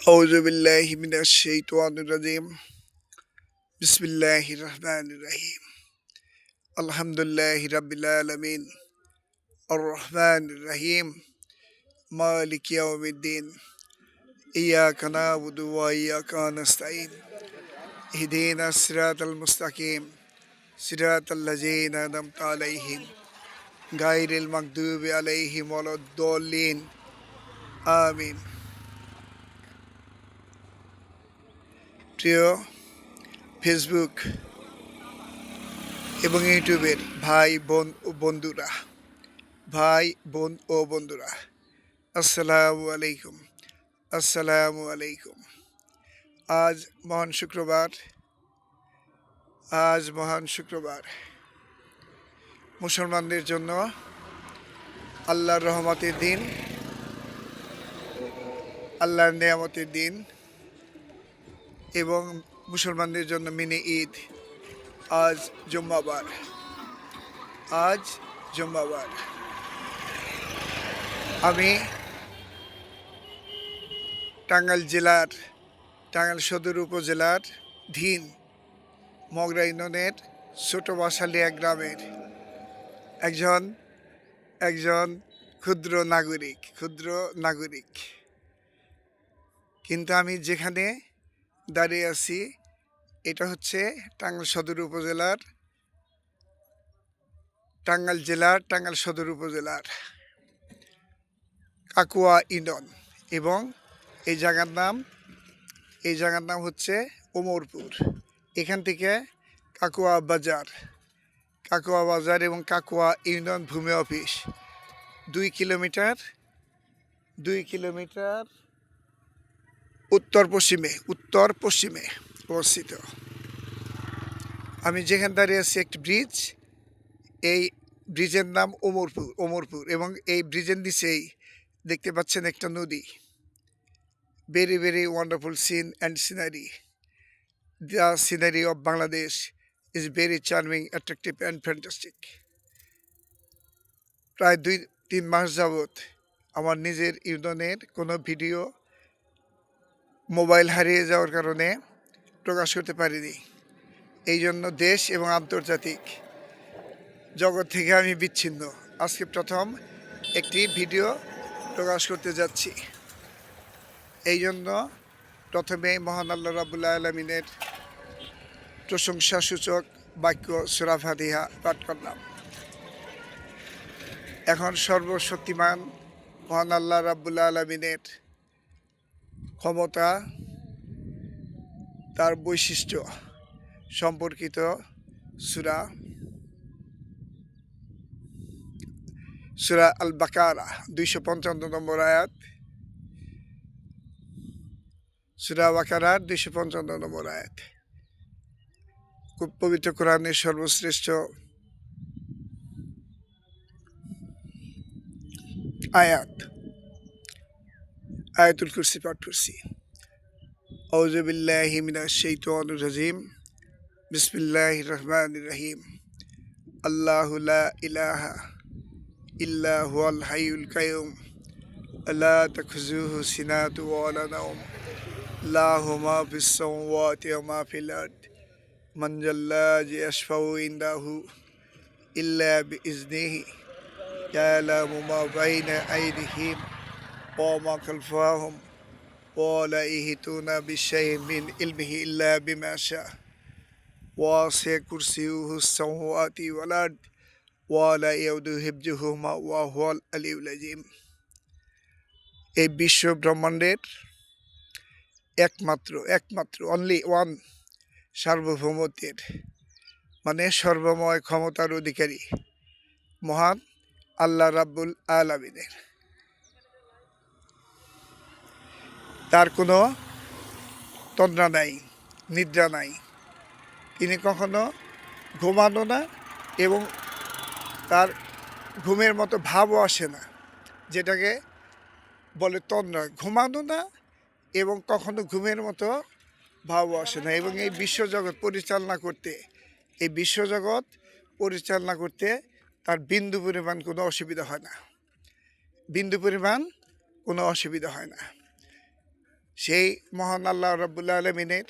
أعوذ بالله من الشيطان الرجيم بسم الله الرحمن الرحيم الحمد لله رب العالمين الرحمن الرحيم مالك يوم الدين إياك نعبد وإياك نستعين اهدنا الصراط المستقيم صراط الذين أنعمت عليهم غير المغضوب عليهم ولا الضالين آمين প্রিয় ফেসবুক এবং ইউটিউবের ভাই বোন ও বন্ধুরা আসসালামু আলাইকুম। আজ মহান শুক্রবার মুসলমানদের জন্য আল্লাহর রহমতের দিন, আল্লাহর নেয়ামতের দিন এবং মুসলমানদের জন্য মিনি ঈদ। আজ জুম্মাবার। আমি টাঙ্গাইল সদর উপজেলার ধীন মগরা ইউনিয়নের ছোট বাসালিয়া গ্রামের একজন ক্ষুদ্র নাগরিক। কিন্তু আমি যেখানে দাঁড়িয়ে আছি এটা হচ্ছে টাঙ্গাইল সদর উপজেলার কাকুয়া ইউনিয়ন এবং এই জায়গার নাম হচ্ছে ওমরপুর। এখান থেকে কাকুয়া বাজার এবং কাকুয়া ইউনিয়ন ভূমি অফিস 2 কিলোমিটার উত্তর পশ্চিমে অবস্থিত। আমি যেখানে দাঁড়িয়ে আছি একটি ব্রিজ, এই ব্রিজের নাম ওমরপুর এবং এই ব্রিজের নিচেই দেখতে পাচ্ছেন একটা নদী। Very very wonderful scene and scenery. The scenery of Bangladesh is very charming, attractive and fantastic. প্রায় 2-3 মাস যাবৎ আমার নিজের ইউনিয়নের কোনো ভিডিও মোবাইল হারিয়ে যাওয়ার কারণে প্রকাশ করতে পারিনি। এই জন্য দেশ এবং আন্তর্জাতিক জগৎ থেকে আমি বিচ্ছিন্ন। আজকে প্রথম একটি ভিডিও প্রকাশ করতে যাচ্ছি। এই জন্য প্রথমে মহান আল্লাহ রাব্বুল আলামিনের প্রশংসাসূচক বাক্য সূরা ফাতিহা পাঠ করলাম। এখন সর্বশক্তিমান মহান আল্লাহ রাব্বুল আলামিনের ক্ষমতা, তার বৈশিষ্ট্য সম্পর্কিত সূরা আল বাকারা 255 নম্বর আয়াত, সূরা বাকারার 255 নম্বর আয়াত। খুব পবিত্র কোরআনের সর্বশ্রেষ্ঠ আয়াতুল কুরসি পাঠ করছি। আউযু বিল্লাহি মিনাশ শাইতানির রাজিম। বিসমিল্লাহির রহমানির রহিম। আল্লাহু লা ইলাহা ইল্লা হুয়াল হাইয়ুল কাইয়ুম লা তাখুযুহু সিনাতুন ওয়ালা নাওম লাহু মা ফিস সামাওয়াতি ওয়া মা ফিল আরদ মান যাল্লাযী ইয়াশফাউ ইনদাহু ইল্লা বিইজনিহি ইয়ালামু মা বাইনা আইদিহিম ওয়া মা খালফাহুম ওয়া লা ইয়াহিতুনা বিশাইইন মিন ইলমিহি ইল্লা বিমা শাআ ওয়াসি'a কুরসিয়ুহুস সামাওয়াতি ওয়াল আরদ ওয়া লা ইয়াউদুহু হিফযুহুমা ওয়া হুয়াল আলিয়্যুল আযীম। এই বিশ্ব ব্রহ্মাণ্ডের একমাত্র অনলি ওয়ান সার্বভৌমত্বের মানে সর্বময় ক্ষমতার অধিকারী মহান আল্লাহ রাব্বুল আলামিনের। তার কোনো তন্দ্রা নাই, নিদ্রা নাই। তিনি কখনো ঘুমানো না এবং তার ঘুমের মতো ভাবও আসে না, যেটাকে বলে তন্দ্রা। ঘুমানো না এবং কখনো ঘুমের মতো ভাবও আসে না। এবং এই বিশ্বজগৎ পরিচালনা করতে তার বিন্দু পরিমাণ কোনো অসুবিধা হয় না। সেই মহান আল্লাহ রাব্বুল আলামিনের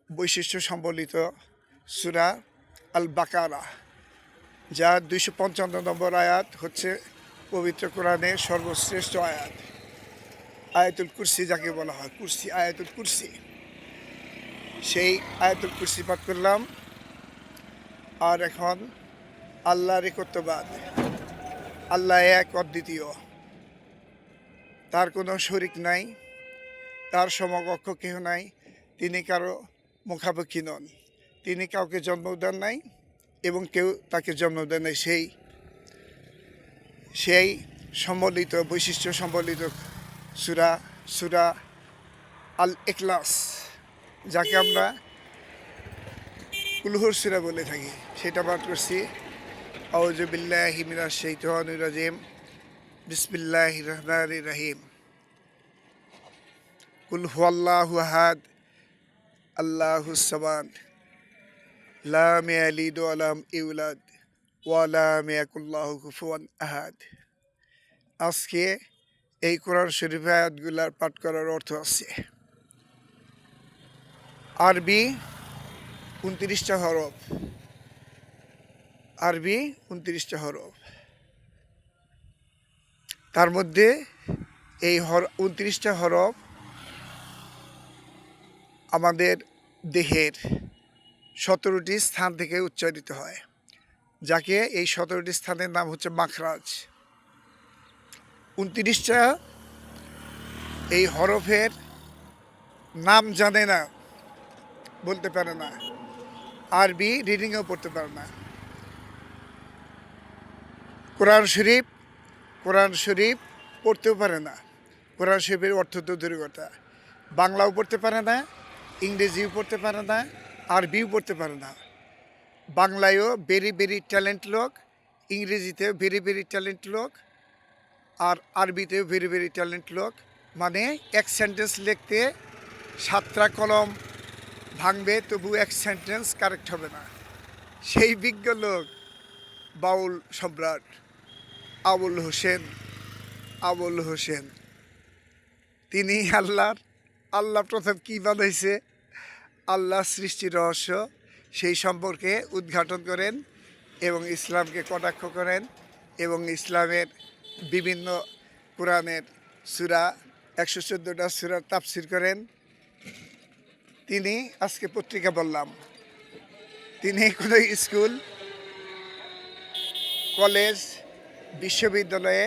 বৈশিষ্ট্য সম্বলিত সূরা আল বাকারা, যার 255 নম্বর আয়াত হচ্ছে পবিত্র কোরআনের সর্বশ্রেষ্ঠ আয়াত, আয়াতুল কুরসি যাকে বলা হয়, কুরসি, আয়াতুল কুরসি। সেই আয়াতুল কুরসি পাঠ করলাম। আর এখন আল্লাহর একত্ববাদ, আল্লাহ এক অদ্বিতীয়, তার কোনো শরিক নাই, তার সমকক্ষ কেহ নাই, তিনি কারো মুখাপেক্ষী নন, তিনি কাউকে জন্ম দেন নাই এবং কেউ তাকে জন্ম দেন নাই। সেই সম্বলিত, বৈশিষ্ট্য সম্বলিত সূরা আল ইখলাস, যাকে আমরা কুলহুর সূরা বলে থাকি, সেটা পাঠ করছি। আউযু বিল্লাহি মিনাশ শাইতানির রাজিম, বিসমিল্লাহির রহমানির রহিম। কুল হুয়াল্লাহু আহাদ, আল্লাহুস সামাদ, লাম ইয়ালিদ ওয়া লাম ইউলাদ ওয়া লাম ইয়াকুল লাহু কুফুয়ান আহাদ। আজকে এই কোরআন শরীফ আয়াতগুলার পাঠ করার অর্থ আছে। আরবি 29টা হরফ, আরবি 29টা হরফ। তার মধ্যে এই 29টা হরফ আমাদের দেহের 17টি স্থান থেকে উচ্চারিত হয়, যাকে এই 17টি স্থানের নাম হচ্ছে মাখরাজ। 29টা এই হরফের নাম জানে না, বলতে পারে না, আরবি রিডিংয়েও পড়তে পারে না। কোরআন শরীফ পড়তেও পারে না। কোরআন শরীফের অর্থ তো দূরের কথা, বাংলাও পড়তে পারে না, ইংরেজিও পড়তে পারে না, আরবিও পড়তে পারে না। বাংলায়ও ভেরি ভেরি ট্যালেন্ট লোক, ইংরেজিতেও ভেরি ভেরি ট্যালেন্ট লোক, আর আরবিতেও ভেরি ভেরি ট্যালেন্ট লোক। মানে এক সেন্টেন্স লিখতে 7টা কলম ভাঙবে, তবু এক সেন্টেন্স কারেক্ট হবে না। সেই বিজ্ঞ লোক বাউল সম্রাট আবুল হোসেন, তিনি আল্লাহ প্রথম কী বানাইছে, আল্লাহ সৃষ্টির রহস্য, সেই সম্পর্কে উদ্ঘাটন করেন এবং ইসলামকে কটাক্ষ করেন এবং ইসলামের বিভিন্ন কোরআনের সূরা, 114টা সূরার তাফসীর করেন। তিনি আজকে পত্রিকা বললাম, তিনি কোনো স্কুল, কলেজ, বিশ্ববিদ্যালয়ে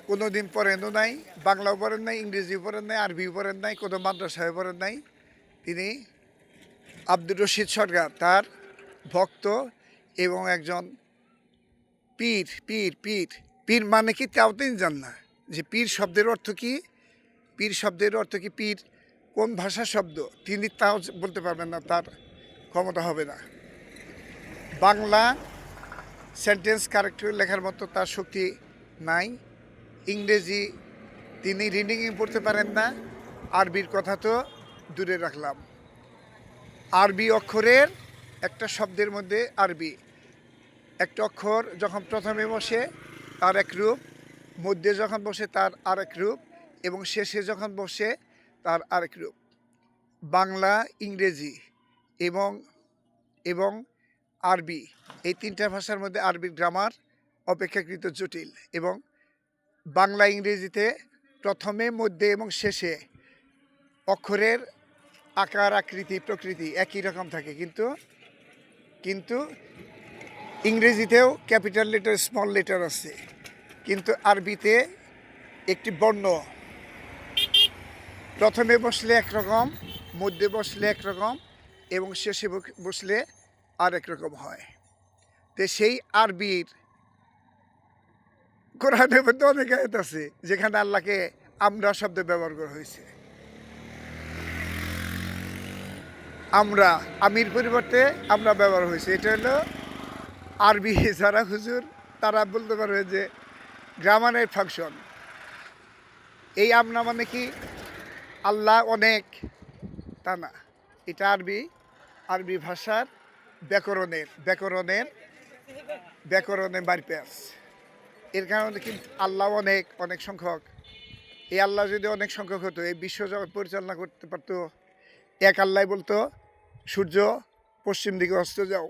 কোনো দিন পড়েনও নাই, বাংলাও পড়েন নাই, ইংরেজিও পড়েন নাই, আরবিও পড়েন নাই, কোনো মাদ্রাসায় পড়েন নাই। তিনি আব্দুর রশিদ সরকার তার ভক্ত এবং একজন পীর। পীর পীর পীর মানে কি তাও তিনি জান না, যে পীর শব্দের অর্থ কি, পীর শব্দের অর্থ কি, পীর কোন ভাষার শব্দ, তিনি তাও বলতে পারবেন না, তার ক্ষমতা হবে না। বাংলা সেন্টেন্স কারেক্ট লেখার মতো তার শক্তি নাই। ইংরেজি তিনি রিডিংয়ে পড়তে পারেন না। আরবির কথা তো দূরে রাখলাম। আরবি অক্ষরের একটা শব্দের মধ্যে আরবি একটা অক্ষর যখন প্রথমে বসে তার এক রূপ, মধ্যে যখন বসে তার আরেক রূপ এবং শেষে যখন বসে তার আরেক রূপ। বাংলা, ইংরেজি এবং আরবি, এই 3টা ভাষার মধ্যে আরবির গ্রামার অপেক্ষাকৃত জটিল, এবং বাংলা ইংরেজিতে প্রথমে, মধ্যে এবং শেষে অক্ষরের আকার, আকৃতি, প্রকৃতি একই রকম থাকে, কিন্তু ইংরেজিতেও ক্যাপিটাল লেটার, স্মল লেটার আছে, কিন্তু আরবিতে একটি বর্ণ প্রথমে বসলে একরকম, মধ্যে বসলে একরকম এবং শেষে বসলে আরেক রকম হয়। তো সেই আরবির কোরআনের মধ্যে অনেক আয়াত আছে যেখানে আল্লাহকে আমরা শব্দ ব্যবহার করা হয়েছে। আমরা, আমির পরিবর্তে আমরা ব্যবহার হয়েছে। এটা হলো আরবি যারা হুজুর তারা বলতে পারবে যে গ্রামারের ফাংশন। এই আমরা মানে কি আল্লাহ অনেক, তা না, এটা আরবি ভাষার ব্যাকরণের মারপ্যাচ। এর কারণে কি আল্লাহ অনেক সংখ্যক এই আল্লাহ যদি অনেক সংখ্যক হতো, এই বিশ্বজগৎ পরিচালনা করতে পারতো, এক আল্লাহ বলতো সূর্য পশ্চিম দিকে অস্ত যাও,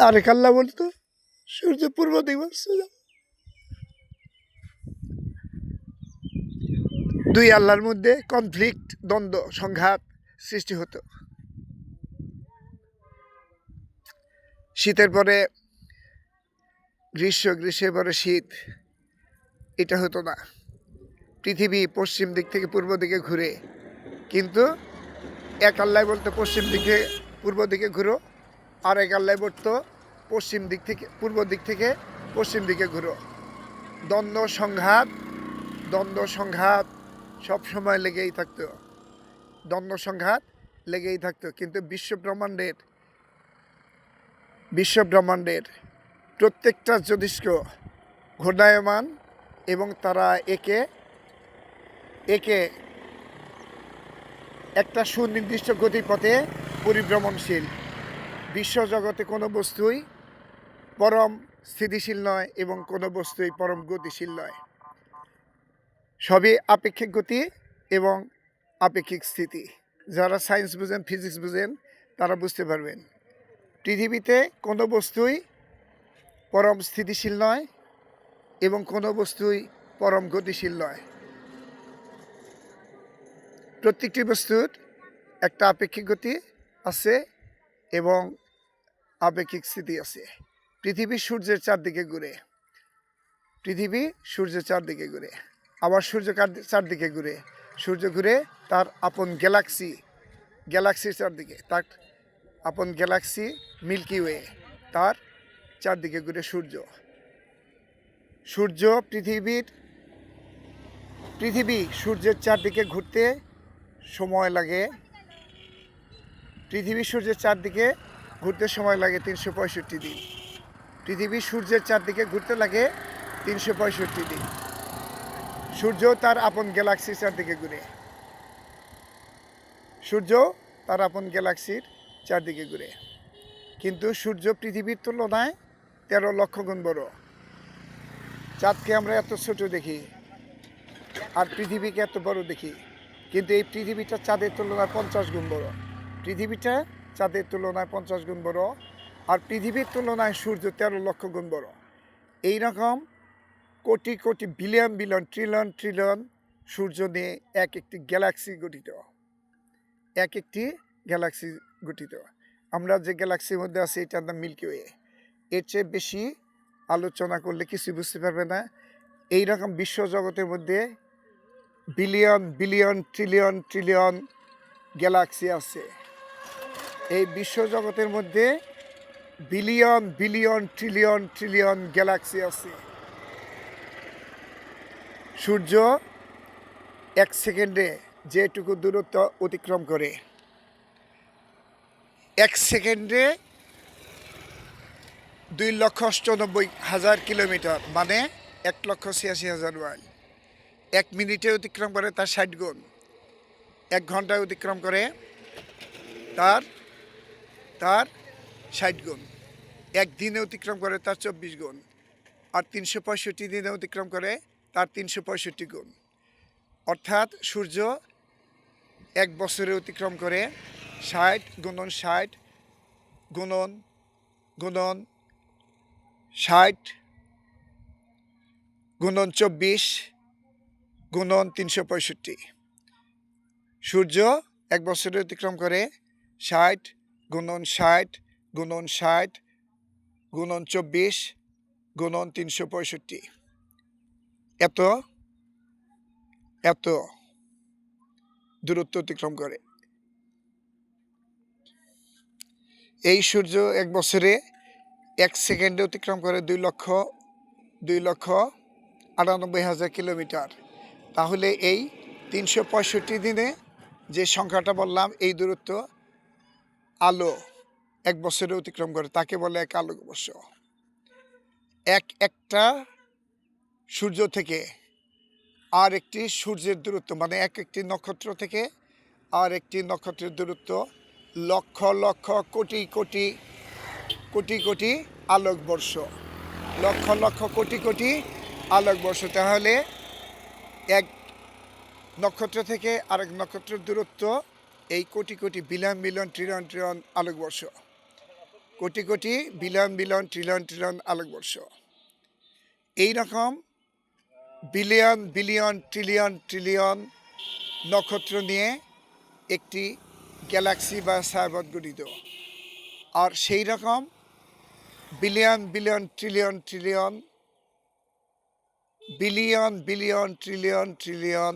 আরেক আল্লাহ বলতো সূর্য পূর্ব দিকে অস্ত যাও। দুই আল্লাহর মধ্যে কনফ্লিক্ট, দ্বন্দ্ব, সংঘাত সৃষ্টি হতো। শীতের পরে গ্রীষ্ম, গ্রীষ্মের পরে শীত, এটা হতো না। পৃথিবী পশ্চিম দিক থেকে পূর্ব দিকে ঘুরে, কিন্তু এক আল্লাহ বলতো পশ্চিম দিকে পূর্ব দিকে ঘুরো, আর এক আল্লাহ বলতো পশ্চিম দিক থেকে পূর্ব দিক থেকে পশ্চিম দিকে ঘুরো। দ্বন্দ্ব সংঘাত সব সময় লেগেই থাকতো, দ্বন্দ্ব সংঘাত লেগেই থাকতো। কিন্তু বিশ্বব্রহ্মাণ্ডের প্রত্যেকটা জ্যোতিষ্ক ঘূর্ণায়মান এবং তারা একে একটা সুনির্দিষ্ট গতিপথে পরিভ্রমণশীল। বিশ্বজগতে কোনো বস্তুই পরম স্থিতিশীল নয় এবং কোনো বস্তুই পরম গতিশীল নয়। সবই আপেক্ষিক গতি এবং আপেক্ষিক স্থিতি। যারা সায়েন্স বুঝেন, ফিজিক্স বুঝেন, তারা বুঝতে পারবেন। পৃথিবীতে কোনো বস্তুই পরম স্থিতিশীল নয় এবং কোনো বস্তুই পরম গতিশীল নয়। প্রত্যেকটি বস্তুর একটা আপেক্ষিক গতি আছে এবং আপেক্ষিক স্থিতি আছে। পৃথিবী সূর্যের চারদিকে ঘুরে, আবার সূর্য চারদিকে ঘুরে। সূর্য ঘুরে তার আপন গ্যালাক্সির চারদিকে, তার আপন গ্যালাক্সি মিল্কি ওয়ে, তার চারদিকে ঘুরে পৃথিবী সূর্যের চারদিকে ঘুরতে সময় লাগে। পৃথিবী সূর্যের চারদিকে ঘুরতে সময় লাগে 365 দিন। পৃথিবী সূর্যের চারদিকে ঘুরতে লাগে 365 দিন। সূর্য তার আপন গ্যালাক্সির চারদিকে ঘুরে, কিন্তু সূর্য পৃথিবীর তুলনায় 13 লক্ষ গুণ বড়। চাঁদকে আমরা এত ছোট দেখি আর পৃথিবীকে এত বড় দেখি, কিন্তু এই পৃথিবীটা চাঁদের তুলনায় 50 গুণ বড়। আর পৃথিবীর তুলনায় সূর্য 13 লক্ষ গুণ বড়। এইরকম crore crore billion billion trillion trillion সূর্য নিয়ে এক একটি গ্যালাক্সি গঠিত। আমরা যে গ্যালাক্সির মধ্যে আছি এটার নাম মিল্কি ওয়ে। এর চেয়ে বেশি আলোচনা করলে কিছু বুঝতে পারবে না। এইরকম বিশ্বজগতের মধ্যে billion billion trillion trillion Galaxy আছে। এই বিশ্বজগতের মধ্যে billion billion trillion trillion Galaxy আছে। সূর্য এক সেকেন্ডে যেটুকু দূরত্ব অতিক্রম করে, 1 সেকেন্ডে 2,98,000 কিলোমিটার, মানে 1,86,000 মাইল। 1 মিনিটে অতিক্রম করে তার 60 গুণ, 1 ঘন্টায় অতিক্রম করে তার 60 গুণ, 1 দিনে অতিক্রম করে তার 24 গুণ, আর 365 দিনে অতিক্রম করে তার 365 গুণ। অর্থাৎ সূর্য 1 বছরে অতিক্রম করে 60 গুণন 60 গুণন 60 গুণন 24 গুণন 365। সূর্য 1 বছরে অতিক্রম করে 60 গুণন 60 গুণন 60 গুণন 24 গুণন 365। এত দূরত্ব অতিক্রম করে। এই সূর্য 1 বছরে 1 সেকেন্ডে অতিক্রম করে 2,98,000 কিলোমিটার। তাহলে এই 365 দিনে যে সংখ্যাটা বললাম, এই দূরত্ব আলো 1 বছরে অতিক্রম করে, তাকে বলে 1 আলোকবর্ষ। একটা সূর্য থেকে আর একটি সূর্যের দূরত্ব, মানে একটি নক্ষত্র থেকে আর একটি নক্ষত্রের দূরত্ব লক্ষ লক্ষ কোটি কোটি কোটি কোটি আলোকবর্ষ, লক্ষ লক্ষ কোটি কোটি আলোকবর্ষ। তাহলে এক নক্ষত্র থেকে আরেক নক্ষত্রের দূরত্ব এই crore crore billion billion trillion trillion আলোকবর্ষ, crore crore billion billion trillion trillion আলোকবর্ষ। এই রকম বিলিয়ন বিলিয়ন ট্রিলিয়ন ট্রিলিয়ন নক্ষত্র নিয়ে একটি গ্যালাক্সি বা ছায়াপথ গঠিত। আর সেই রকম billion billion trillion trillion billion billion trillion trillion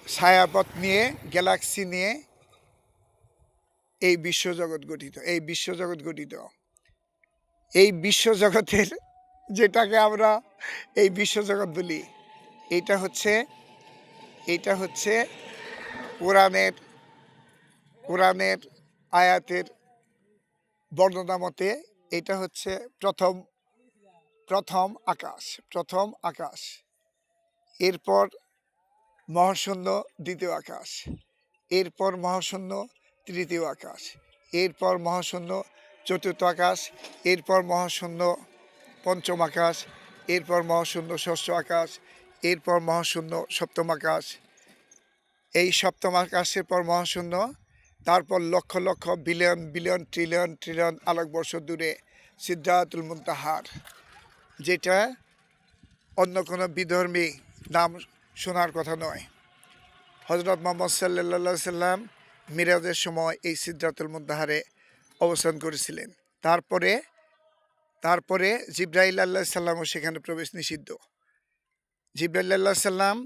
ছায়াপথ নিয়ে, গ্যালাক্সি নিয়ে এই বিশ্বজগৎ গঠিত। এই বিশ্বজগৎ গঠিত। এই বিশ্বজগতের, যেটাকে আমরা এই বিশ্বজগৎ বলি, এটা হচ্ছে কোরআনের আয়াতের বর্ণনা মতে এটা হচ্ছে প্রথম আকাশ, এরপর মহাশূন্য দ্বিতীয় আকাশ, এরপর মহাশূন্য তৃতীয় আকাশ, এরপর মহাশূন্য চতুর্থ আকাশ, এরপর মহাশূন্য পঞ্চম আকাশ, এরপর মহাশূন্য ষষ্ঠ আকাশ, এরপর মহাশূন্য সপ্তম আকাশ, এই সপ্তম আকাশের পর মহাশূন্য, তারপর lakh lakh billion billion trillion trillion আলোকবর্ষ দূরে সিদরাতুল মুনতাহার, যেটা অন্য কোনো বিধর্মী নাম শোনার কথা নয়। হযরত মুহাম্মদ সাল্লাল্লাহু সাল্লাম মিরাজের সময় এই সিদরাতুল মুনতাহারে অবস্থান করেছিলেন। তারপরে জিবরাইল আলাইহিস সালামও সেখানে প্রবেশ নিষিদ্ধ। জিবরাইল আলাইহিস সালাম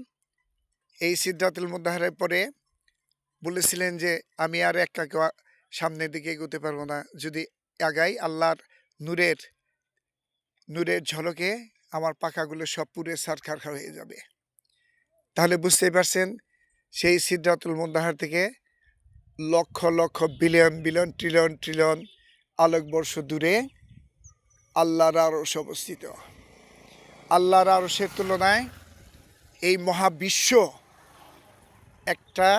এই সিদরাতুল মুনতাহারের পরে বলেছিলেন যে আমি আর একটা সামনের দিকে এগোতে পারবো না, যদি আগাই আল্লাহর নূরের ঝলকে আমার পাখাগুলো সব পুড়ে ছারখার হয়ে যাবে। তাহলে বুঝতেই পারছেন, সেই সিদরাতুল মুনতাহার থেকে lakh lakh billion billion trillion trillion আলোকবর্ষ দূরে আল্লাহর আরশ অবস্থিত। আল্লাহর আরশের তুলনায় এই মহাবিশ্ব একটা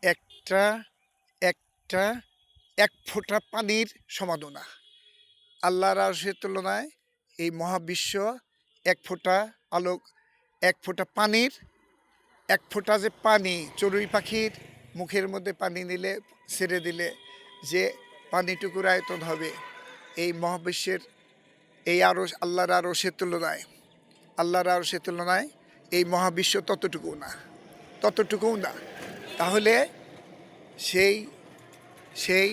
একটা একটা এক ফোঁটা পানির সমানও না। আল্লাহর আরশের তুলনায় এই মহাবিশ্ব এক ফোঁটা পানির, এক ফোঁটা যে পানি চড়ুই পাখির মুখের মধ্যে পানি নিলে, ছেড়ে দিলে যে পানিটুকুর আয়তন হবে, এই মহাবিশ্বের এই আরশ, আল্লাহর আরশের তুলনায় এই মহাবিশ্ব ততটুকুও না। তাহলে সেই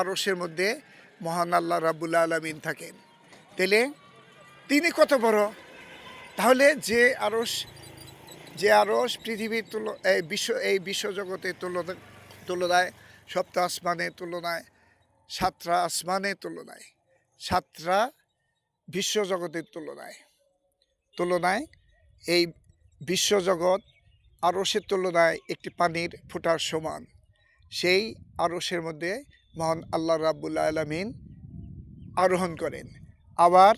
আরশের মধ্যে মহান আল্লাহ রাব্বুল আলামিন থাকেন। তাহলে তিনি কত বড়? তাহলে যে আরশ পৃথিবীর এই বিশ্বজগতের তুলনায়, সপ্ত আসমানের তুলনায়, সাতটা আসমানের তুলনায়, সাতটা বিশ্বজগতের তুলনায় এই বিশ্বজগৎ আরশের তুলনায় একটি পানির ফোঁটার সমান। সেই আরশের মধ্যে মহান আল্লাহ রাব্বুল আলামিন আরোহণ করেন। আবার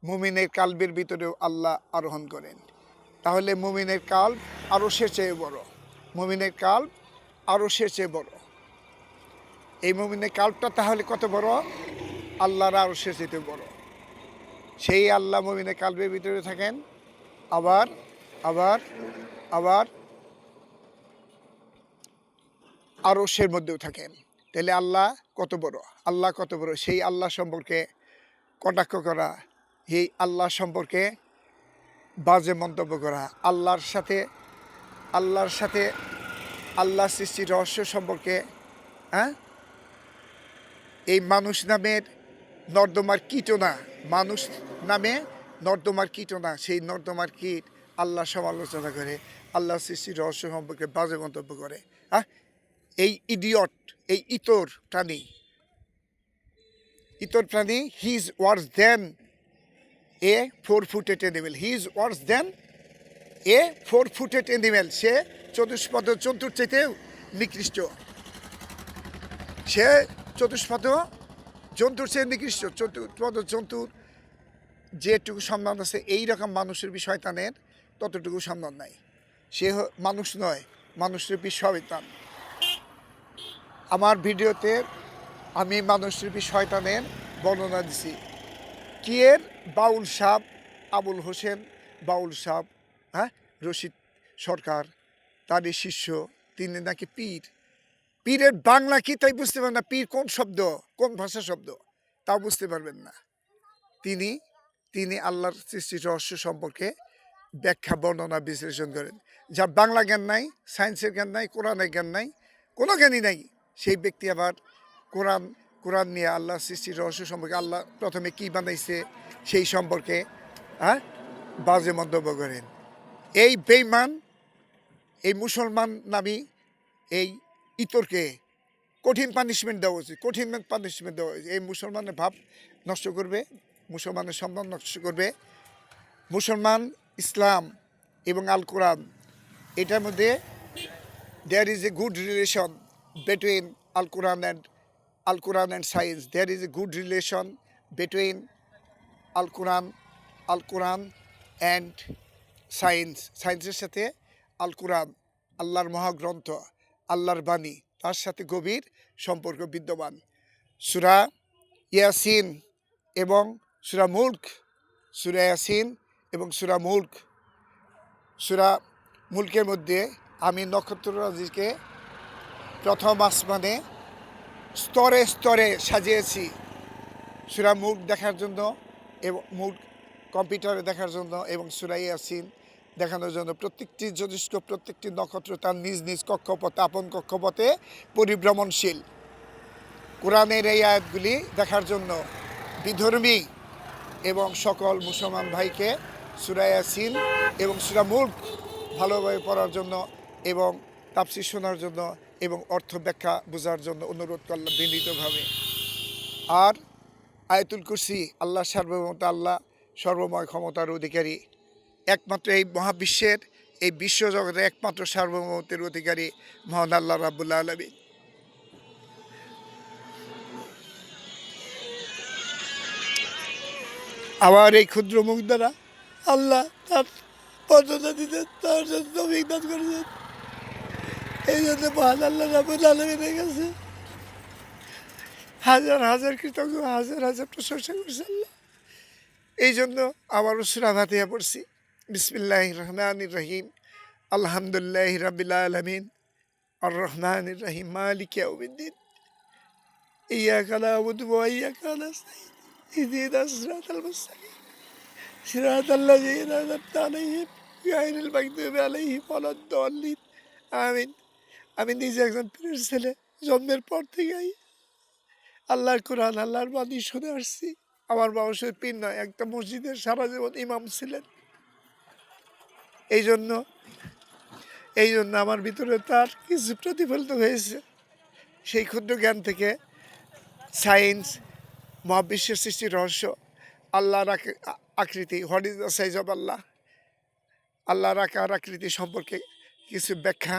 মুমিনের কালবের ভিতরেও আল্লাহ আরোহণ করেন। তাহলে মুমিনের কাল্ব আরশের চেয়ে বড়। এই মুমিনের কাল্বটা তাহলে কত বড়? আল্লাহর আরশের চেয়ে বড়। সেই আল্লাহ মুমিনের কালবের ভিতরে থাকেন, আবার আরশের মধ্যেও থাকেন। তাহলে আল্লাহ কত বড়? সেই আল্লাহ সম্পর্কে কটাক্ষ করা, এই আল্লাহ সম্পর্কে বাজে মন্তব্য করা, আল্লাহর সাথে আল্লাহ সৃষ্টির রহস্য সম্পর্কে, এই মানুষ নামের নর্দমার কীটনা, সেই নর্দমার কীট আল্লাহ সমালোচনা করে, আল্লাহ সৃষ্টির রহস্য সম্পর্কে বাজে মন্তব্য করে। এই ইতর প্রাণী, he is Wars then A 4-footed animal. সে চতুষ্পদ জন্তুর চাইতেও নিকৃষ্ট। চতুষ্পদ জন্তুর যেটুকু সম্মান আছে, এইরকম মানুষের বিষয় শয়তানের ততটুকু সম্মান নাই। সে মানুষ নয়, মানুষের বিষয় শয়তান। আমার ভিডিওতে আমি মানুষরূপী শয়তানের বর্ণনা দিছি। কি এর বাউল সাহ আবুল হোসেন বাউল সাহ, হ্যাঁ, রশিদ সরকার, তারই শিষ্য, তিনি নাকি পীর। পীরের বাংলা কি তাই বুঝতে পারেন না, পীর কোন শব্দ, কোন ভাষা শব্দ তাও বুঝতে পারবেন না। তিনি তিনি আল্লাহর সৃষ্টির রহস্য সম্পর্কে ব্যাখ্যা বর্ণনা বিশ্লেষণ করেন। যার বাংলা জ্ঞান নাই, সায়েন্সের জ্ঞান নাই, কোরআনের জ্ঞান নাই, কোনো জ্ঞানই নাই, সেই ব্যক্তি আবার কোরআন কোরআন নিয়ে আল্লাহ সৃষ্টির রহস্য সম্পর্কে, আল্লাহ প্রথমে কি বানাইছে সেই সম্পর্কে, হ্যাঁ, বাজে মন্তব্য করেন। এই বেঈমান, এই মুসলমান নামী এই ইতরকে কঠিন পানিশমেন্ট দেওয়া উচিত, কঠিন পানিশমেন্ট দেওয়া উচিত। এই মুসলমানের ভাব নষ্ট করবে, মুসলমানের সম্মান নষ্ট করবে। মুসলমান, ইসলাম এবং আল কোরআন, এটার মধ্যে there is a good relation between Al Quran and science. There is a good relation between Al Quran and science. সায়েন্সের সাথে আল কোরআন, আল্লাহর মহাগ্রন্থ, আল্লাহর বাণী, তার সাথে গভীর সম্পর্ক বিদ্যমান। সূরা ইয়াসিন এবং সূরা মুলক, সূরা ইয়াসিন এবং সূরা মুলকের মধ্যে আমি নক্ষত্ররাজিকে প্রথম আসমানে স্তরে স্তরে সাজিয়েছি সূরা মুলক দেখার জন্য, এবং মুলক কম্পিউটারে দেখার জন্য, এবং সূরা ইয়াসিন দেখানোর জন্য। প্রত্যেকটি জ্যোতিষ্ক, প্রত্যেকটি নক্ষত্র তার নিজ নিজ কক্ষপথে, আপন কক্ষপথে পরিভ্রমণশীল। কোরআনের এই আয়াতগুলি দেখার জন্য বিধর্মী এবং সকল মুসলমান ভাইকে সূরা ইয়াসিন এবং সূরা মুলক ভালোভাবে পড়ার জন্য এবং তাফসীর শোনার জন্য এবং অর্থ ব্যাখ্যা বোঝার জন্য অনুরোধ করলাম বিনীতভাবে। আর আয়াতুল কুরসি, আল্লাহ সার্বভৌমতা, আল্লাহ সর্বময় ক্ষমতার অধিকারী, একমাত্র এই মহাবিশ্বের, এই বিশ্বজগতের একমাত্র সার্বভৌমত্বের অধিকারী মহান আল্লাহ রাব্বুল আলামিন। আবার এই ক্ষুদ্র মুখ দ্বারা আল্লাহ তার বর্ণনা দিতে তার জন্য অভিজ্ঞান করেছেন। এই জন্য মহান আল্লাহ রাব্বুল আলামিনের কাছে হাজার হাজার কৃতজ্ঞ, হাজার হাজার প্রশংসা করছে আল্লাহ। এই জন্য আবারও সূরা ফাতিহা পড়ছি। বিসমিল্লাহির রহমানির রহিম, আলহামদুলিল্লাহি রাব্বিল আলামিন, আর রহমানির রহিম, মালিকি ইয়াউমিদ্দিন, ইয়্যাকা না'বুদু ওয়া ইয়্যাকা নাস্তাঈন, ইহদিনাস সিরাতাল মুস্তাকিম, সিরাতাল্লাযীনা আন'আমতা আলাইহিম গায়রিল মাগদুবি আলাইহিম ওয়ালাদ-দাল্লিন। আমিন। আমি নিজে একজন পীরের ছেলে, জন্মের পর থেকেই আল্লাহর কোরআন, আল্লাহর বাণী শুনে আসছি। আমার বাবা শুধু পীর নয়, একটা মসজিদের সারা জীবন ইমাম ছিলেন। এই জন্য আমার ভিতরে তার কিছু প্রতিফলিত হয়েছে। সেই ক্ষুদ্র জ্ঞান থেকে সায়েন্স, মহাবিশ্বের সৃষ্টির রহস্য, আল্লাহর আকৃতি, what is the size of Allah, আল্লাহর আকার আকৃতি সম্পর্কে কিছু ব্যাখ্যা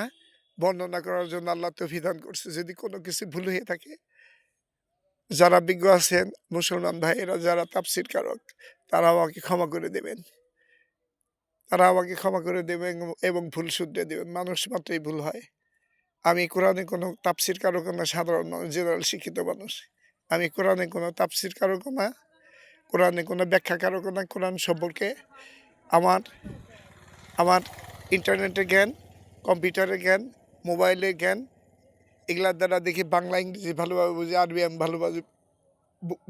বর্ণনা করার জন্য আল্লাহ তৌফিক দান করছে। যদি কোনো কিছু ভুল হয়ে থাকে, যারা বিজ্ঞ আছেন মুসলমান ভাইয়েরা, যারা তাফসীর কারক, তারা আমাকে ক্ষমা করে দেবেন, এবং ভুল শুধরে দেবেন। মানুষ মাত্রই ভুল হয়। আমি কোরআনে কোনো তাফসীর কারক না, সাধারণ মানুষ, জেনারেল শিক্ষিত মানুষ। আমি কোরআনে কোনো তাফসীর কারক না, কোরআনে কোনো ব্যাখ্যা কারক না। কোরআন সম্পর্কে আমার ইন্টারনেটের জ্ঞান, কম্পিউটারের জ্ঞান, মোবাইলের জ্ঞান, এগুলার দ্বারা দেখি বাংলা ইংরেজি ভালোভাবে বুঝি, আরবি আমি ভালোভাবে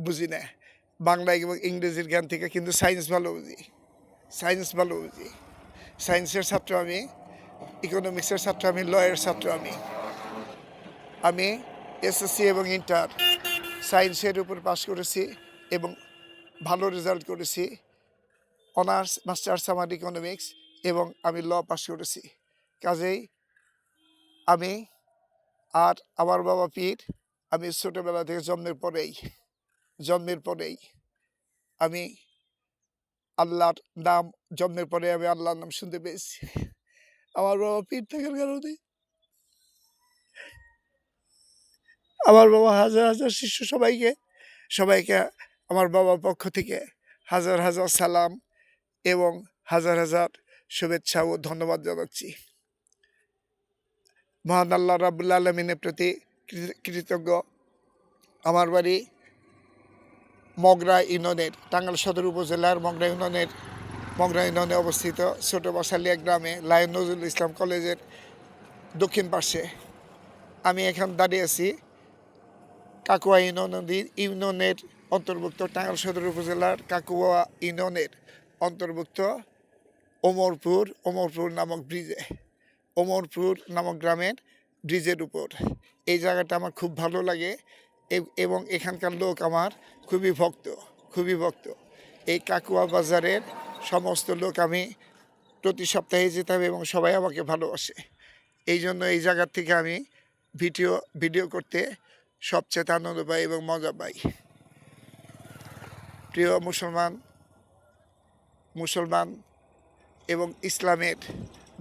বুঝি না। বাংলা এবং ইংরেজির জ্ঞান থেকে কিন্তু সায়েন্স ভালো বুঝি। সায়েন্সের ছাত্র আমি, ইকোনমিক্সের ছাত্র আমি, লয়ের ছাত্র আমি এসএসসি এবং ইন্টার সায়েন্সের উপর পাশ করেছি এবং ভালো রেজাল্ট করেছি। অনার্স, মাস্টার্স আমার ইকোনমিক্স, এবং আমি ল পাস করেছি। কাজেই আমি, আর আমার বাবা পীর, আমি ছোটোবেলা থেকে জন্মের পরেই আমি আল্লাহর নাম, জন্মের পরে আমি আল্লাহর নাম শুনতে পেয়েছি। আমার বাবা পীর থাকার কারণে আমার বাবা হাজার হাজার শিষ্য, সবাইকে আমার বাবার পক্ষ থেকে হাজার হাজার সালাম এবং হাজার হাজার শুভেচ্ছা ও ধন্যবাদ জানাচ্ছি। মহান আল্লাহ রাব্বুল আলামিনের প্রতি কৃতজ্ঞ। আমার বাড়ি মগরা ইউনিয়নের, টাঙ্গাইল সদর উপজেলার মগরা ইউনিয়নে অবস্থিত ছোট বাসালিয়া গ্রামে লায়ন নজরুল ইসলাম কলেজের দক্ষিণ পাশে। আমি এখন দাঁড়িয়ে আছি কাকুয়া ইউনিয়নের অন্তর্ভুক্ত, টাঙ্গাইল সদর উপজেলার কাকুয়া ইউনিয়নের অন্তর্ভুক্ত ওমরপুর নামক ব্রিজে, ওমরপুর নামক গ্রামের ব্রিজের উপর। এই জায়গাটা আমার খুব ভালো লাগে এবং এখানকার লোক আমার খুবই ভক্ত। এই কাকুয়া বাজারের সমস্ত লোক আমি প্রতি সপ্তাহে যেতাম এবং সবাই আমাকে ভালোবাসে। এই জন্য এই জায়গার থেকে আমি ভিডিও করতে সবচেয়ে আনন্দ পাই এবং মজা পাই। প্রিয় মুসলমান এবং ইসলামের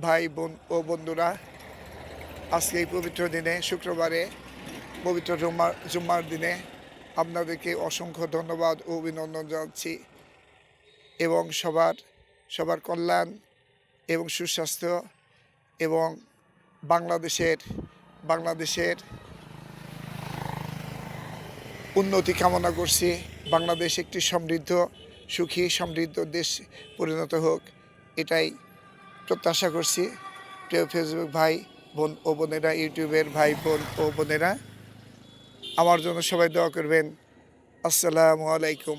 ভাই বোন ও বন্ধুরা, আজকে এই পবিত্র দিনে, শুক্রবারে পবিত্র জুম্মার দিনে আপনাদেরকে অসংখ্য ধন্যবাদ ও অভিনন্দন জানাচ্ছি এবং সবার কল্যাণ এবং সুস্বাস্থ্য এবং বাংলাদেশের উন্নতি কামনা করছি। বাংলাদেশ একটি সুখী সমৃদ্ধ দেশ পরিণত হোক, এটাই প্রত্যাশা করছি। প্রিয় ফেসবুক ভাই বোন ও বোনেরা, ইউটিউবের ভাই বোন ও বোনেরা, আমার জন্য সবাই দোয়া করবেন। আসসালামু আলাইকুম।